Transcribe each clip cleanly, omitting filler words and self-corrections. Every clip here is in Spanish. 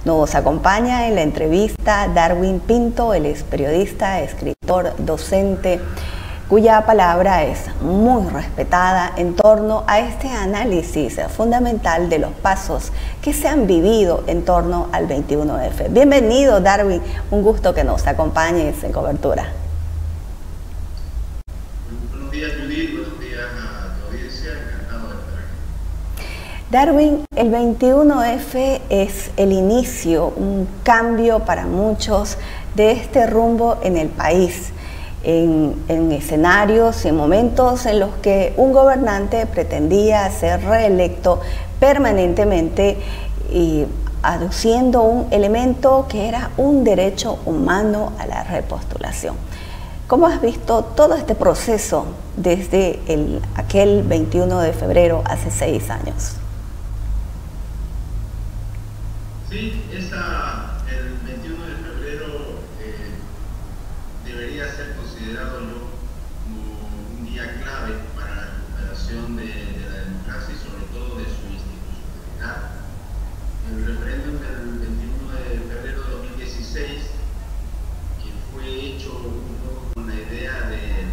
Nos acompaña en la entrevista Darwin Pinto, él es periodista, escritor, docente, cuya palabra es muy respetada en torno a este análisis fundamental de los pasos que se han vivido en torno al 21F. Bienvenido, Darwin, un gusto que nos acompañes en cobertura. Buenos días, Judith, buenos días a tu audiencia, encantado de estar aquí. Darwin, el 21F es el inicio, un cambio para muchos de este rumbo en el país. En escenarios y en momentos en los que un gobernante pretendía ser reelecto permanentemente y aduciendo un elemento que era un derecho humano a la repostulación. ¿Cómo has visto todo este proceso desde aquel 21 de febrero hace 6 años? Sí, el 21 de febrero debería ser considerado como un día clave para la recuperación de la democracia y sobre todo de su institucionalidad. El referéndum del 21 de febrero de 2016, que fue hecho un poco con la idea de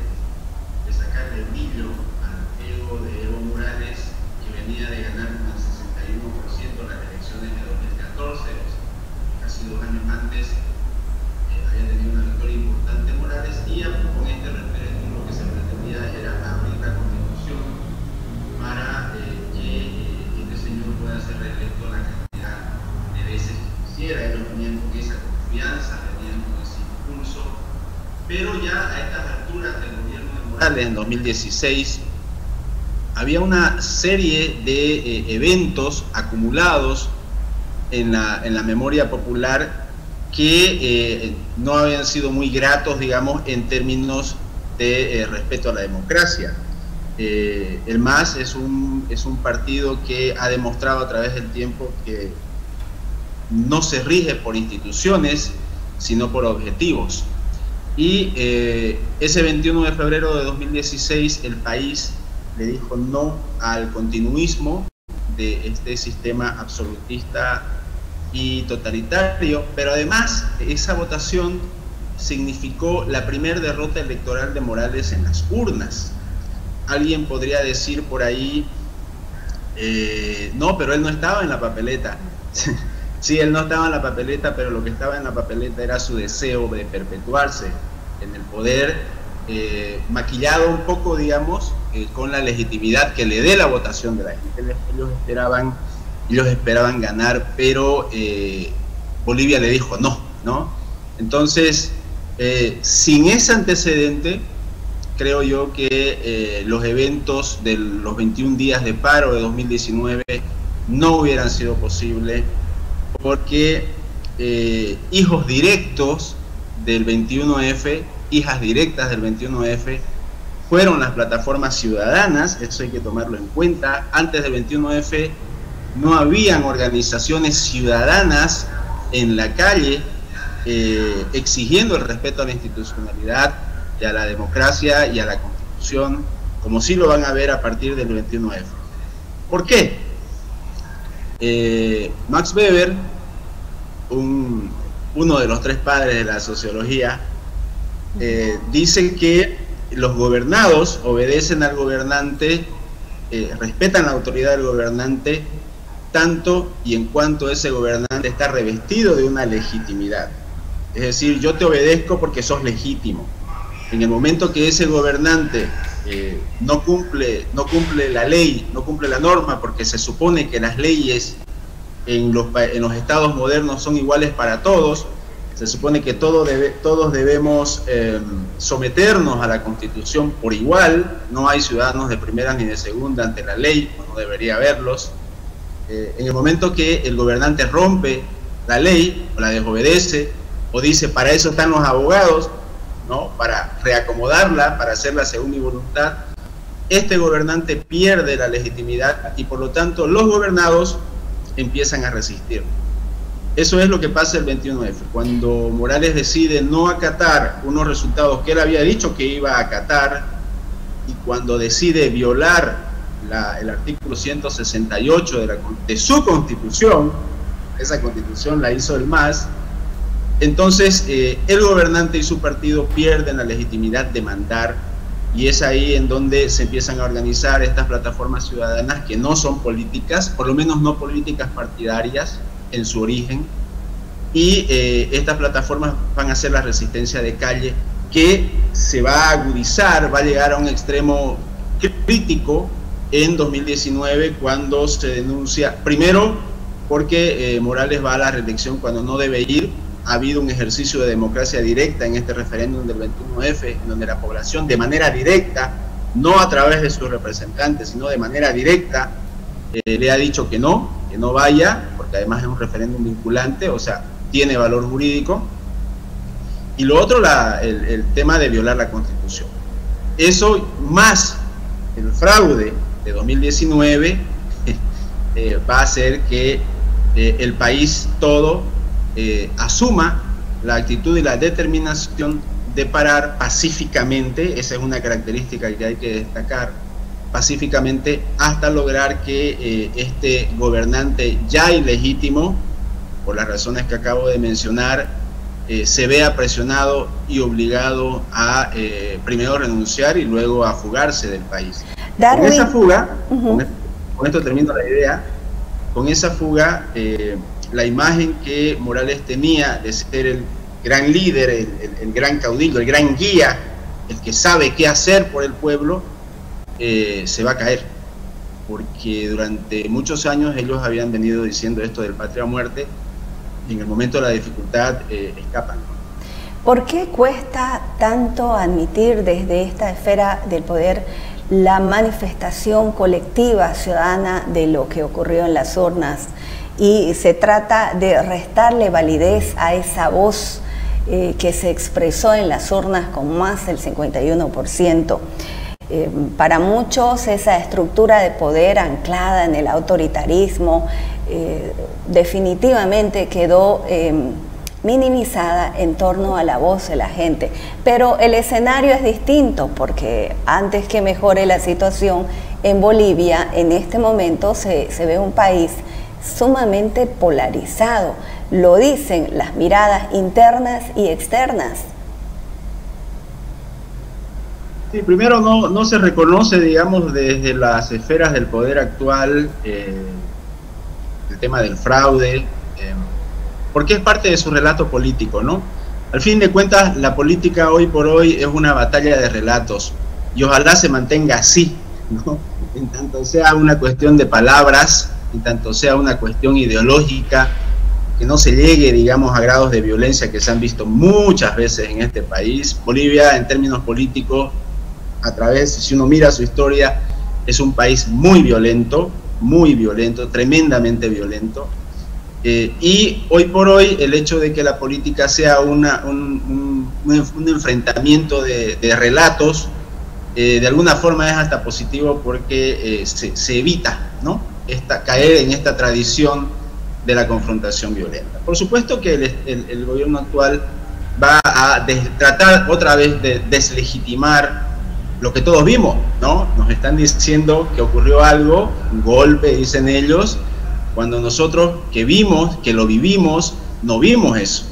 sacarle el brillo al ego de Evo Morales, que venía de ganar con el 61% las elecciones de 2014, casi 2 años antes. Había tenido una victoria importante Morales, y con este referéndum lo que se pretendía era abrir la Constitución para que este señor pueda ser reelecto la cantidad de veces que quisiera. Ellos venían con esa confianza, venían con ese impulso, pero ya a estas alturas del gobierno de Morales en 2016 había una serie de eventos acumulados en la memoria popular que no habían sido muy gratos, digamos, en términos de respeto a la democracia. El MAS es un partido que ha demostrado a través del tiempo que no se rige por instituciones, sino por objetivos. Y ese 21 de febrero de 2016 el país le dijo no al continuismo de este sistema absolutista y totalitario, pero además esa votación significó la primera derrota electoral de Morales en las urnas. Alguien podría decir por ahí, no, pero él no estaba en la papeleta. Sí, él no estaba en la papeleta, pero lo que estaba en la papeleta era su deseo de perpetuarse en el poder, maquillado un poco, digamos, con la legitimidad que le dé la votación de la gente. Ellos esperaban ganar, pero Bolivia le dijo no. Entonces, sin ese antecedente, creo yo que los eventos de los 21 días de paro de 2019 no hubieran sido posibles, porque hijos directos del 21F, hijas directas del 21F, fueron las plataformas ciudadanas. Eso hay que tomarlo en cuenta. Antes del 21F no habían organizaciones ciudadanas en la calle exigiendo el respeto a la institucionalidad y a la democracia y a la Constitución, como sí lo van a ver a partir del 21F. ¿Por qué? Max Weber, uno de los 3 padres de la sociología, dice que los gobernados obedecen al gobernante, respetan la autoridad del gobernante, tanto y en cuanto ese gobernante está revestido de una legitimidad. Es decir, yo te obedezco porque sos legítimo. En el momento que ese gobernante no cumple la ley, no cumple la norma, porque se supone que las leyes en los estados modernos son iguales para todos, se supone que todos debemos someternos a la Constitución por igual, no hay ciudadanos de primera ni de segunda ante la ley, no debería haberlos. En el momento que el gobernante rompe la ley o la desobedece, o dice para eso están los abogados, ¿no?, para reacomodarla, para hacerla según mi voluntad, este gobernante pierde la legitimidad y por lo tanto los gobernados empiezan a resistir. Eso es lo que pasa el 21F, cuando Morales decide no acatar unos resultados que él había dicho que iba a acatar, y cuando decide violar el artículo 168 de su Constitución, esa constitución la hizo el MAS. Entonces, el gobernante y su partido pierden la legitimidad de mandar, y es ahí en donde se empiezan a organizar estas plataformas ciudadanas que no son políticas, por lo menos no políticas partidarias en su origen, y estas plataformas van a ser la resistencia de calle, que se va a agudizar, va a llegar a un extremo crítico en 2019, cuando se denuncia, primero porque Morales va a la reelección cuando no debe ir. Ha habido un ejercicio de democracia directa en este referéndum del 21F, en donde la población de manera directa, no a través de sus representantes, sino de manera directa, le ha dicho que no vaya, porque además es un referéndum vinculante, o sea, tiene valor jurídico. Y lo otro, el tema de violar la Constitución. Eso, más el fraude de 2019, va a hacer que el país todo asuma la actitud y la determinación de parar pacíficamente. Esa es una característica que hay que destacar, pacíficamente, hasta lograr que este gobernante ya ilegítimo, por las razones que acabo de mencionar, se vea presionado y obligado a primero renunciar y luego a fugarse del país. Darwin. Con esa fuga, con esto termino la idea, con esa fuga, la imagen que Morales tenía de ser el gran líder, el gran caudillo, el gran guía, el que sabe qué hacer por el pueblo, se va a caer, porque durante muchos años ellos habían venido diciendo esto del patria o muerte, y en el momento de la dificultad escapan. ¿Por qué cuesta tanto admitir desde esta esfera del poder la manifestación colectiva ciudadana de lo que ocurrió en las urnas? Y se trata de restarle validez a esa voz que se expresó en las urnas con más del 51%. Para muchos esa estructura de poder anclada en el autoritarismo definitivamente quedó minimizada en torno a la voz de la gente. Pero el escenario es distinto, porque antes que mejore la situación en Bolivia, en este momento se ve un país sumamente polarizado. Lo dicen las miradas internas y externas. Sí, primero no se reconoce, digamos, desde las esferas del poder actual el tema del fraude, porque es parte de su relato político, ¿no? Al fin de cuentas, la política hoy por hoy es una batalla de relatos, y ojalá se mantenga así, ¿no? En tanto sea una cuestión de palabras, en tanto sea una cuestión ideológica, que no se llegue, digamos, a grados de violencia que se han visto muchas veces en este país. Bolivia, en términos políticos, a través, si uno mira su historia, es un país muy violento, tremendamente violento. Y hoy por hoy el hecho de que la política sea un enfrentamiento de relatos, de alguna forma es hasta positivo, porque se evita, ¿no?, caer en esta tradición de la confrontación violenta. Por supuesto que el gobierno actual va a tratar otra vez de deslegitimar lo que todos vimos, ¿no? Nos están diciendo que ocurrió algo, un golpe, dicen ellos, cuando nosotros que vimos, que lo vivimos, no vimos eso.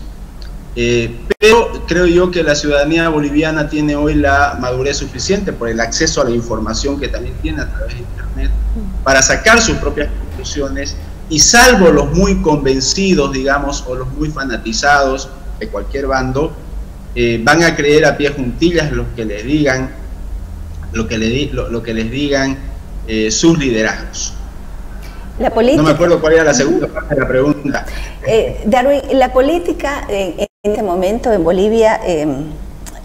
Pero creo yo que la ciudadanía boliviana tiene hoy la madurez suficiente, por el acceso a la información que también tiene a través de internet, para sacar sus propias conclusiones, y salvo los muy convencidos, digamos, o los muy fanatizados de cualquier bando, van a creer a pie juntillas lo que les digan, lo que les digan sus liderazgos. La política, no me acuerdo cuál era la segunda parte de la pregunta. Darwin, la política en este momento en Bolivia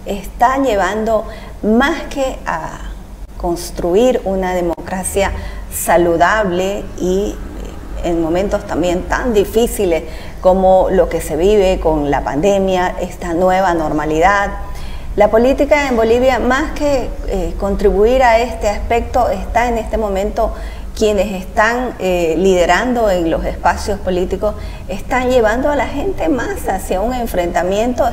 está llevando, más que a construir una democracia saludable y en momentos también tan difíciles como lo que se vive con la pandemia, esta nueva normalidad, la política en Bolivia, más que contribuir a este aspecto, está en este momento, quienes están liderando en los espacios políticos, están llevando a la gente más hacia un enfrentamiento.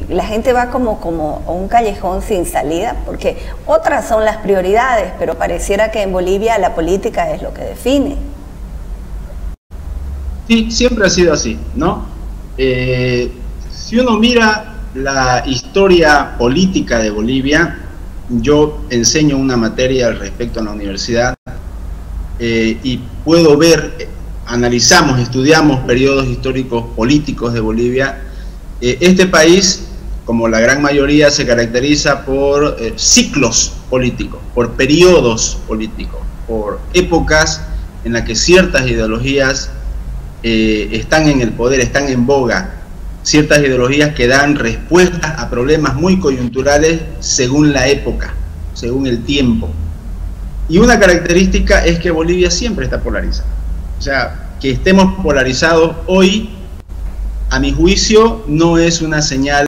La gente va como a un callejón sin salida, porque otras son las prioridades, pero pareciera que en Bolivia la política es lo que define. Sí, siempre ha sido así, ¿no? Si uno mira la historia política de Bolivia, yo enseño una materia al respecto en la universidad, y puedo ver, analizamos, estudiamos periodos históricos políticos de Bolivia. Este país, como la gran mayoría, se caracteriza por ciclos políticos, por periodos políticos, por épocas en las que ciertas ideologías están en el poder, están en boga, ciertas ideologías que dan respuestas a problemas muy coyunturales según la época, según el tiempo. Y una característica es que Bolivia siempre está polarizada. O sea, que estemos polarizados hoy, a mi juicio, no es una señal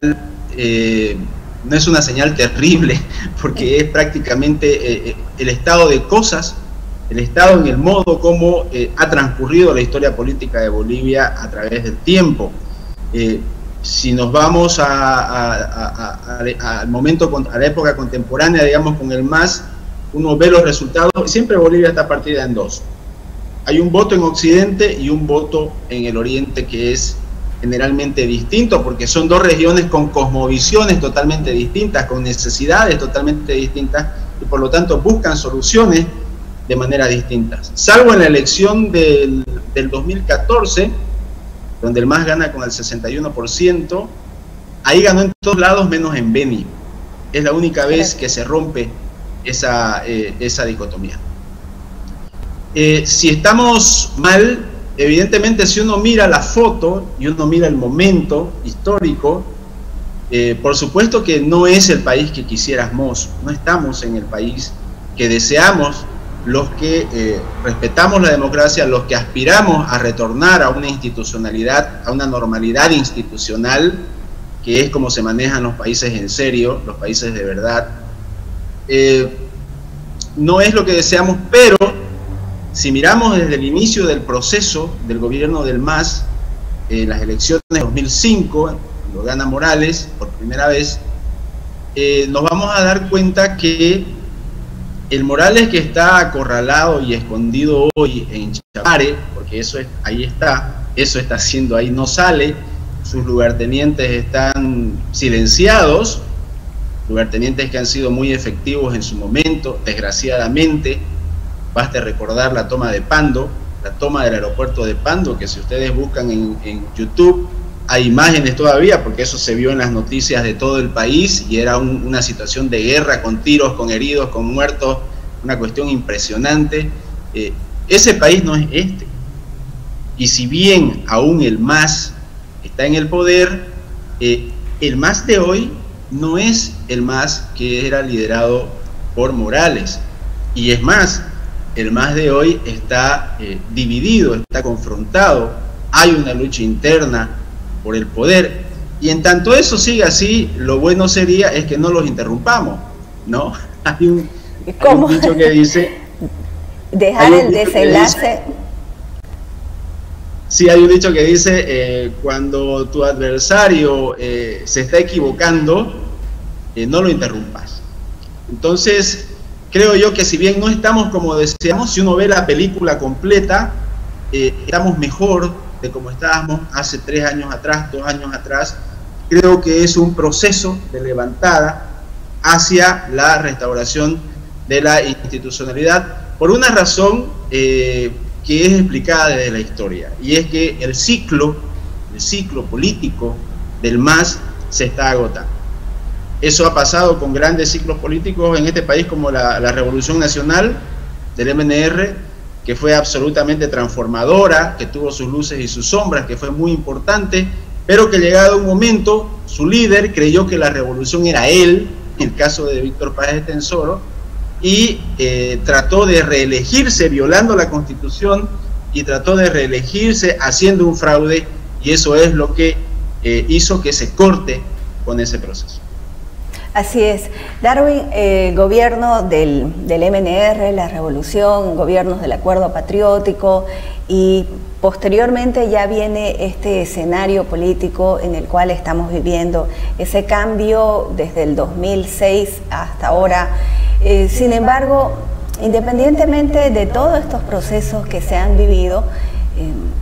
terrible, porque es prácticamente el estado de cosas, el estado en el modo como ha transcurrido la historia política de Bolivia a través del tiempo. Si nos vamos al momento, a la época contemporánea, digamos, con el MAS, uno ve los resultados y siempre Bolivia está partida en dos. Hay un voto en Occidente y un voto en el Oriente, que es generalmente distinto, porque son dos regiones con cosmovisiones totalmente distintas, con necesidades totalmente distintas, y por lo tanto buscan soluciones de manera distintas. Salvo en la elección del 2014, donde el MAS gana con el 61%, ahí ganó en todos lados menos en Beni. Es la única vez que se rompe esa dicotomía. Si estamos mal, evidentemente, si uno mira la foto y uno mira el momento histórico, por supuesto que no es el país que quisiéramos, no estamos en el país que deseamos, los que respetamos la democracia, los que aspiramos a retornar a una institucionalidad, a una normalidad institucional, que es como se manejan los países en serio, los países de verdad. No es lo que deseamos, pero si miramos desde el inicio del proceso del gobierno del MAS, las elecciones de 2005, cuando gana Morales por primera vez, nos vamos a dar cuenta que el Morales que está acorralado y escondido hoy en Chapare, porque eso es, ahí está, eso está haciendo ahí, no sale, sus lugartenientes están silenciados, lugartenientes que han sido muy efectivos en su momento, desgraciadamente. Basta recordar la toma de Pando, la toma del aeropuerto de Pando, que si ustedes buscan en YouTube, hay imágenes todavía, porque eso se vio en las noticias de todo el país, y era una situación de guerra, con tiros, con heridos, con muertos, una cuestión impresionante. Ese país no es este. Y si bien aún el MAS está en el poder, el MAS de hoy no es el MAS que era liderado por Morales. Y es más, el MAS de hoy está dividido, está confrontado, hay una lucha interna por el poder, y en tanto eso siga así, lo bueno sería es que no los interrumpamos, ¿no? Hay un dicho que dice... Dejar el desenlace... Sí, hay un dicho que dice, cuando tu adversario se está equivocando, no lo interrumpas. Entonces, creo yo que si bien no estamos como deseamos, si uno ve la película completa, estamos mejor de como estábamos hace 3 años atrás, 2 años atrás. Creo que es un proceso de levantada hacia la restauración de la institucionalidad, por una razón que es explicada desde la historia, y es que el ciclo político del MAS se está agotando. Eso ha pasado con grandes ciclos políticos en este país, como la Revolución Nacional del MNR, que fue absolutamente transformadora, que tuvo sus luces y sus sombras, que fue muy importante, pero que llegado un momento, su líder creyó que la revolución era él, en el caso de Víctor Paz Estenssoro, y trató de reelegirse violando la Constitución, y trató de reelegirse haciendo un fraude, y eso es lo que hizo que se corte con ese proceso. Así es. Darwin, el gobierno del MNR, la revolución, gobiernos del Acuerdo Patriótico, y posteriormente ya viene este escenario político en el cual estamos viviendo, ese cambio desde el 2006 hasta ahora. Sin embargo, independientemente de todos estos procesos que se han vivido,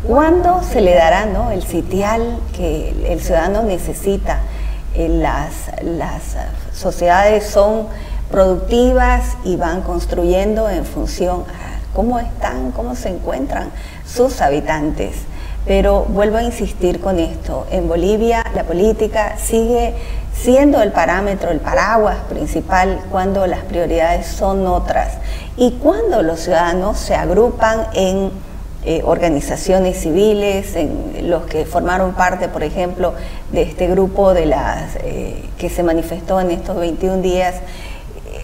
¿Cuándo se le dará, ¿no?, el sitial que el ciudadano necesita? Las sociedades son productivas y van construyendo en función a cómo están, cómo se encuentran sus habitantes. Pero vuelvo a insistir con esto, en Bolivia la política sigue siendo el parámetro, el paraguas principal cuando las prioridades son otras y cuando los ciudadanos se agrupan en organizaciones civiles, en los que formaron parte, por ejemplo, de este grupo de que se manifestó en estos 21 días,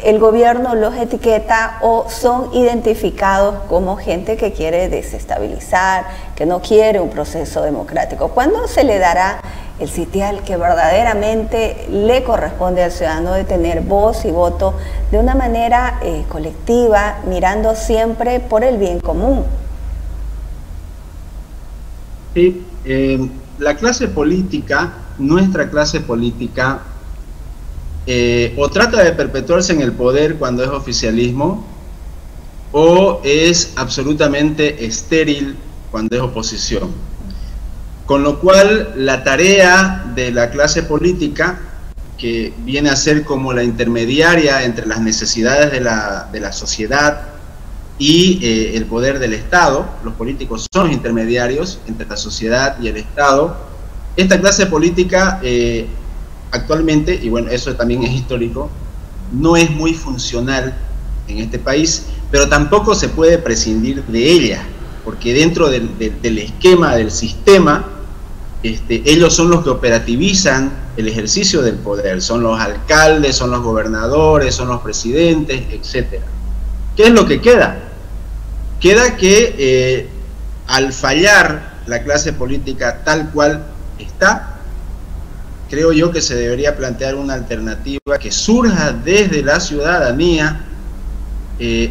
el gobierno los etiqueta o son identificados como gente que quiere desestabilizar, que no quiere un proceso democrático. ¿Cuándo se le dará el sitial que verdaderamente le corresponde al ciudadano de tener voz y voto de una manera colectiva, mirando siempre por el bien común? Sí, la clase política, nuestra clase política, o trata de perpetuarse en el poder cuando es oficialismo, o es absolutamente estéril cuando es oposición. Con lo cual, la tarea de la clase política, que viene a ser como la intermediaria entre las necesidades de la sociedad y el poder del Estado, los políticos son los intermediarios entre la sociedad y el Estado. Esta clase política actualmente, y bueno, eso también es histórico, no es muy funcional en este país, pero tampoco se puede prescindir de ella, porque dentro del esquema, del sistema, ellos son los que operativizan el ejercicio del poder, son los alcaldes, son los gobernadores, son los presidentes, etc. ¿Qué es lo que queda? Queda que al fallar la clase política tal cual está, creo yo que se debería plantear una alternativa que surja desde la ciudadanía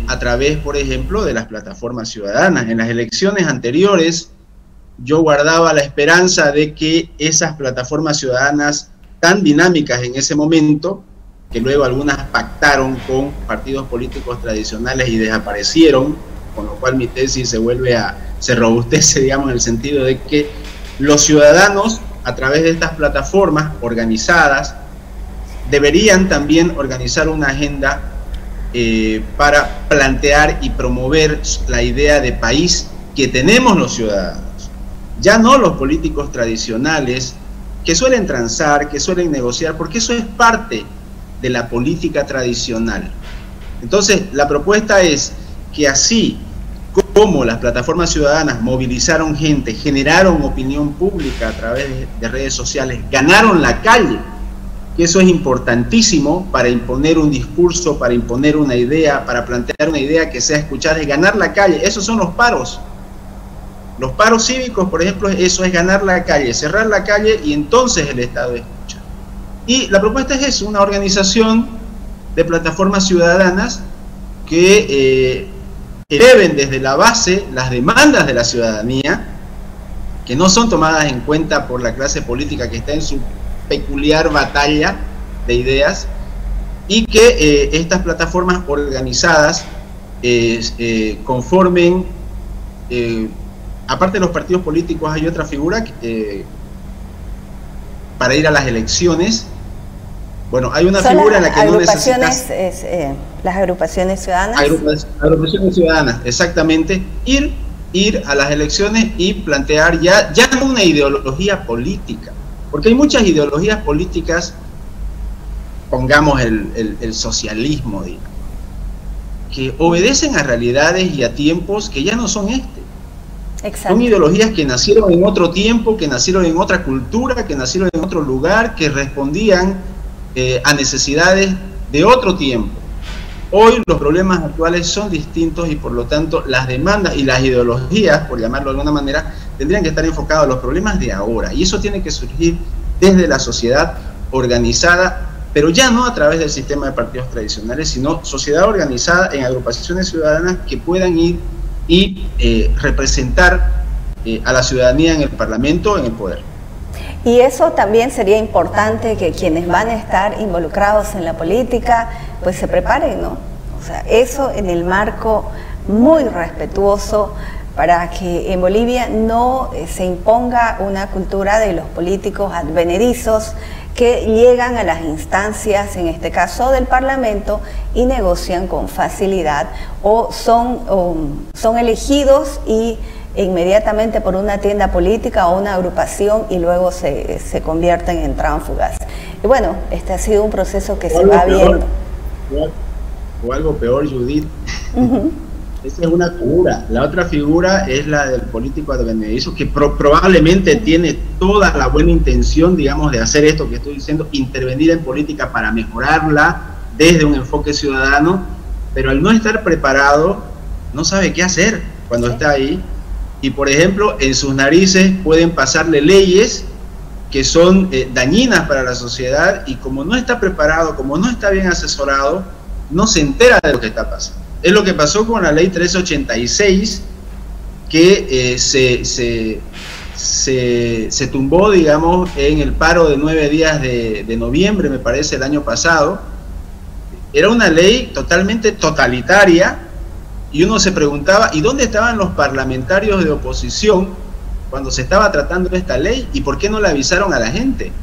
a través, por ejemplo, de las plataformas ciudadanas. En las elecciones anteriores yo guardaba la esperanza de que esas plataformas ciudadanas tan dinámicas en ese momento, que luego algunas pactaron con partidos políticos tradicionales y desaparecieron, con lo cual mi tesis se robustece, digamos, en el sentido de que los ciudadanos, a través de estas plataformas organizadas, deberían también organizar una agenda para plantear y promover la idea de país que tenemos los ciudadanos. Ya no los políticos tradicionales que suelen transar, que suelen negociar, porque eso es parte de la política tradicional. Entonces, la propuesta es que así como las plataformas ciudadanas movilizaron gente, generaron opinión pública a través de redes sociales, ganaron la calle, que eso es importantísimo para imponer un discurso, para imponer una idea, para plantear una idea que sea escuchada, es ganar la calle. Esos son los paros. Los paros cívicos, por ejemplo, eso es ganar la calle, cerrar la calle y entonces el Estado escucha. Y la propuesta es eso, una organización de plataformas ciudadanas que eleven desde la base las demandas de la ciudadanía, que no son tomadas en cuenta por la clase política que está en su peculiar batalla de ideas, y que estas plataformas organizadas conformen, aparte de los partidos políticos hay otra figura para ir a las elecciones. Bueno, hay una figura en la que no necesitas... las agrupaciones ciudadanas. Agrupaciones ciudadanas, exactamente. Ir a las elecciones y plantear ya no una ideología política, porque hay muchas ideologías políticas, pongamos el socialismo, digamos, que obedecen a realidades y a tiempos que ya no son Exacto. Son ideologías que nacieron en otro tiempo, que nacieron en otra cultura, que nacieron en otro lugar, que respondían a necesidades de otro tiempo. Hoy los problemas actuales son distintos y por lo tanto las demandas y las ideologías, por llamarlo de alguna manera, tendrían que estar enfocados a los problemas de ahora, y eso tiene que surgir desde la sociedad organizada, pero ya no a través del sistema de partidos tradicionales, sino sociedad organizada en agrupaciones ciudadanas que puedan ir y representar a la ciudadanía en el Parlamento, en el poder. Y eso también sería importante que quienes van a estar involucrados en la política pues se preparen, ¿no? O sea, eso en el marco muy respetuoso para que en Bolivia no se imponga una cultura de los políticos advenedizos que llegan a las instancias, en este caso del Parlamento, y negocian con facilidad o son elegidos y inmediatamente por una tienda política o una agrupación y luego se convierten en tránsfugas. Y bueno, este ha sido un proceso que se va viendo. O algo peor, Judith. Esa es una figura. La otra figura es la del político advenedizo, que probablemente tiene toda la buena intención, digamos, de hacer esto que estoy diciendo, intervenir en política para mejorarla desde un enfoque ciudadano, pero al no estar preparado, no sabe qué hacer cuando está ahí. Y, por ejemplo, en sus narices pueden pasarle leyes que son dañinas para la sociedad, y como no está preparado, como no está bien asesorado, no se entera de lo que está pasando. Es lo que pasó con la ley 386, que se tumbó, digamos, en el paro de 9 días de noviembre, me parece, el año pasado. Era una ley totalmente totalitaria, y uno se preguntaba, ¿y dónde estaban los parlamentarios de oposición cuando se estaba tratando esta ley? ¿Y por qué no le avisaron a la gente?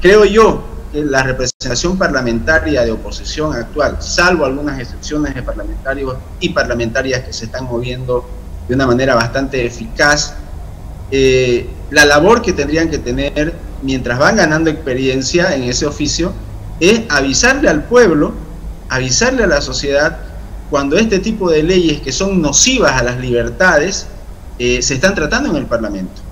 Creo yo que la representación parlamentaria de oposición actual, salvo algunas excepciones de parlamentarios y parlamentarias que se están moviendo de una manera bastante eficaz, la labor que tendrían que tener mientras van ganando experiencia en ese oficio es avisarle al pueblo, avisarle a la sociedad cuando este tipo de leyes que son nocivas a las libertades se están tratando en el Parlamento.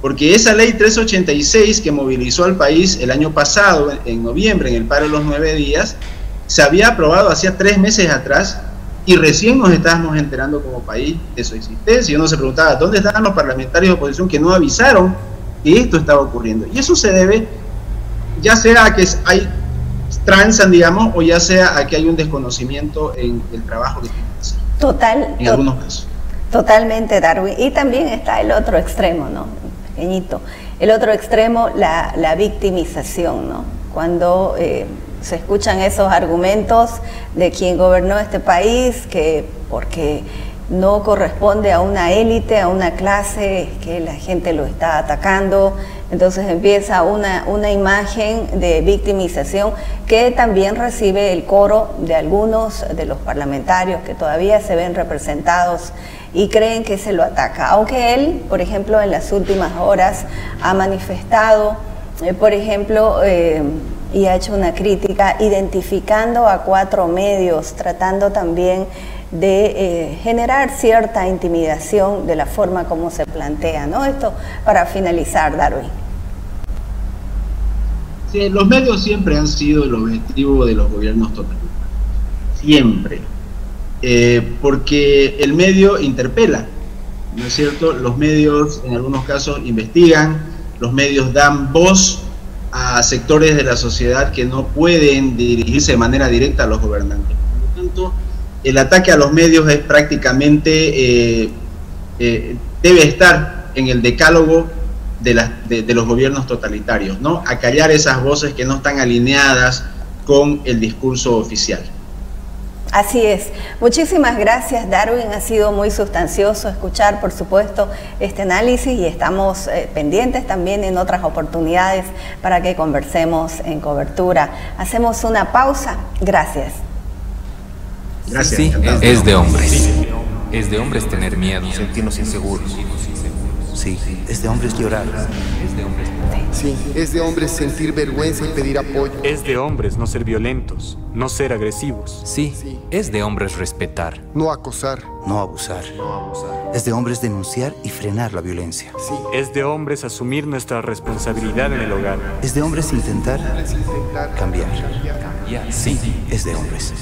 Porque esa ley 386 que movilizó al país el año pasado, en noviembre, en el paro de los 9 días, se había aprobado hacía 3 meses atrás, y recién nos estábamos enterando como país de su existencia. Y uno se preguntaba, ¿dónde estaban los parlamentarios de oposición que no avisaron que esto estaba ocurriendo? Y eso se debe, ya sea a que hay transan, digamos, o ya sea a que hay un desconocimiento en el trabajo que tienen que hacer. En algunos casos. Totalmente, Darwin. Y también está el otro extremo, ¿no? Pequeñito. El otro extremo, la victimización, ¿no? Cuando se escuchan esos argumentos de quien gobernó este país, que porque no corresponde a una élite, a una clase, que la gente lo está atacando, entonces empieza una imagen de victimización que también recibe el coro de algunos de los parlamentarios que todavía se ven representados y creen que se lo ataca, aunque él, por ejemplo, en las últimas horas ha manifestado, por ejemplo, y ha hecho una crítica identificando a 4 medios, tratando también de generar cierta intimidación de la forma como se plantea, ¿no? Esto para finalizar, Darwin. Sí, los medios siempre han sido el objetivo de los gobiernos totalitarios, siempre. Porque el medio interpela, ¿no es cierto? Los medios en algunos casos investigan, los medios dan voz a sectores de la sociedad que no pueden dirigirse de manera directa a los gobernantes. Por lo tanto, el ataque a los medios es prácticamente, debe estar en el decálogo de los gobiernos totalitarios, ¿no? Acallar esas voces que no están alineadas con el discurso oficial. Así es. Muchísimas gracias, Darwin. Ha sido muy sustancioso escuchar, por supuesto, este análisis, y estamos pendientes también en otras oportunidades para que conversemos en Cobertura. Hacemos una pausa. Gracias. Gracias. Sí, es de hombres. Es de hombres tener miedo, sentirnos inseguros. Sí, es de hombres llorar. Es de hombres. Sí, es de hombres sentir vergüenza y pedir apoyo. Es de hombres no ser violentos, no ser agresivos. Sí, es de hombres respetar. No acosar. No abusar. Es de hombres denunciar y frenar la violencia. Sí. Es de hombres asumir nuestra responsabilidad en el hogar. Es de hombres intentar cambiar. Sí, es de hombres.